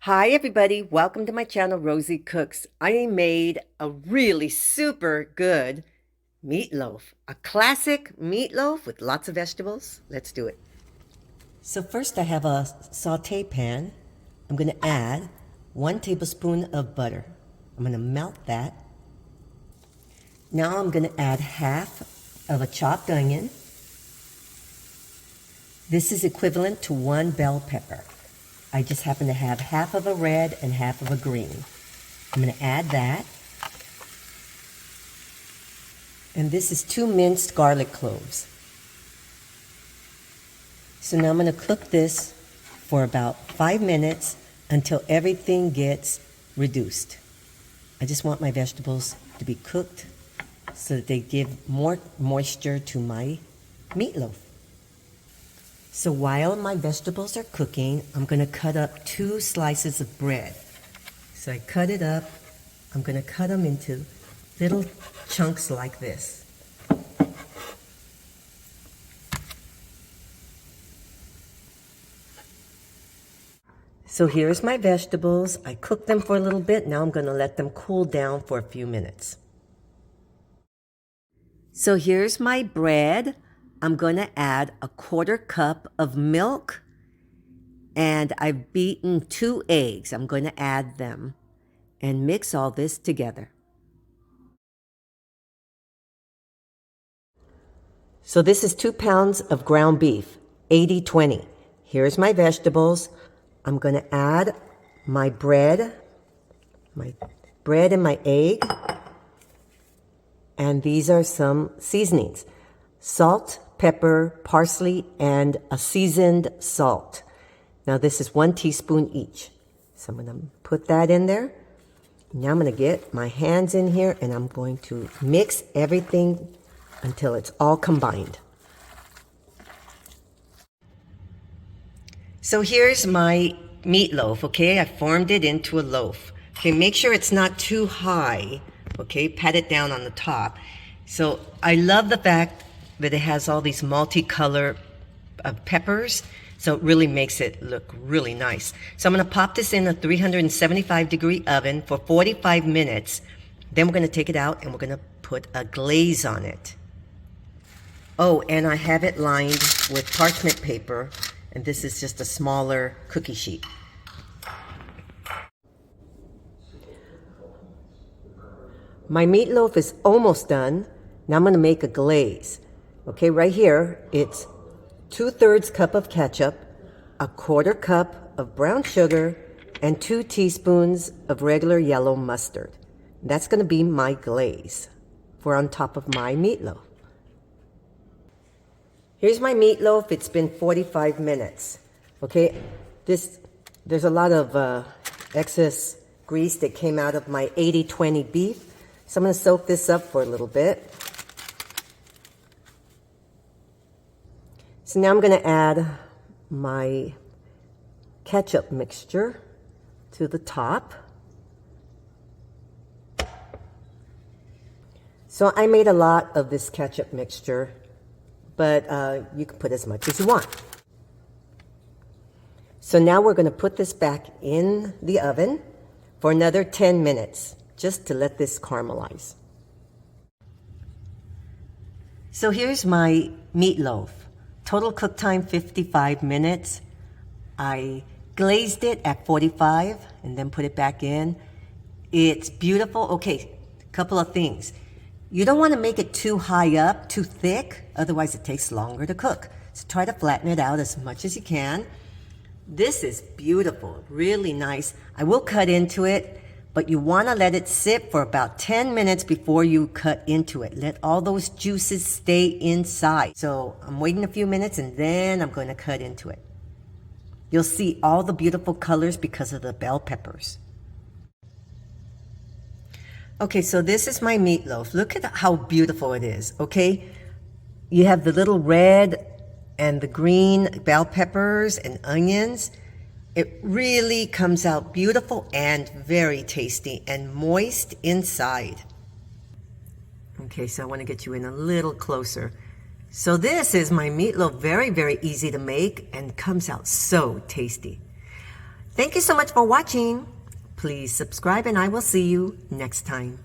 Hi everybody, welcome to my channel Rosie Cooks. I made a really super good meatloaf, a classic meatloaf with lots of vegetables. Let's do it. So first I have a saute pan. I'm going to add 1 tablespoon of butter. I'm going to melt that. Now I'm going to add half of a chopped onion. This is equivalent to 1 bell pepper. I just happen to have half of a red and half of a green. I'm going to add that. And this is 2 minced garlic cloves. So now I'm going to cook this for about 5 minutes until everything gets reduced. I just want my vegetables to be cooked so that they give more moisture to my meatloaf. So while my vegetables are cooking, I'm going to cut up 2 slices of bread. So I cut it up. I'm going to cut them into little chunks like this. So here's my vegetables. I cooked them for a little bit. Now I'm going to let them cool down for a few minutes. So here's my bread. I'm going to add a 1/4 cup of milk, and I've beaten 2 eggs. I'm going to add them and mix all this together. So this is 2 pounds of ground beef, 80-20. Here's my vegetables. I'm going to add my bread and my egg, and these are some seasonings: salt, pepper, parsley, and a seasoned salt. Now this is 1 teaspoon each. So I'm going to put that in there. Now I'm going to get my hands in here and I'm going to mix everything until it's all combined. So here's my meatloaf, okay? I formed it into a loaf. Okay, make sure it's not too high, okay? Pat it down on the top. So I love the fact that it has all these multicolor peppers, so it really makes it look really nice. So I'm going to pop this in a 375-degree oven for 45 minutes. Then we're going to take it out and we're going to put a glaze on it. Oh, and I have it lined with parchment paper, and this is just a smaller cookie sheet. My meatloaf is almost done. Now I'm going to make a glaze. Okay, right here, it's 2/3 cup of ketchup, a 1/4 cup of brown sugar, and 2 teaspoons of regular yellow mustard. That's going to be my glaze for on top of my meatloaf. Here's my meatloaf. It's been 45 minutes. Okay, there's a lot of excess grease that came out of my 80-20 beef. So I'm going to soak this up for a little bit. So now I'm going to add my ketchup mixture to the top. So I made a lot of this ketchup mixture, but you can put as much as you want. So now we're going to put this back in the oven for another 10 minutes, just to let this caramelize. So here's my meatloaf. Total cook time 55 minutes. I glazed it at 45 and then put it back in. It's beautiful. Okay, a couple of things. You don't want to make it too high up, too thick, otherwise it takes longer to cook. So try to flatten it out as much as you can. This is beautiful, really nice. I will cut into it, but you want to let it sit for about 10 minutes before you cut into it. Let all those juices stay inside. So I'm waiting a few minutes and then I'm going to cut into it. You'll see all the beautiful colors because of the bell peppers. Okay, so this is my meatloaf. Look at how beautiful it is, okay? You have the little red and the green bell peppers and onions. It really comes out beautiful and very tasty and moist inside. Okay, so I want to get you in a little closer. So this is my meatloaf, very, very easy to make and comes out so tasty. Thank you so much for watching. Please subscribe and I will see you next time.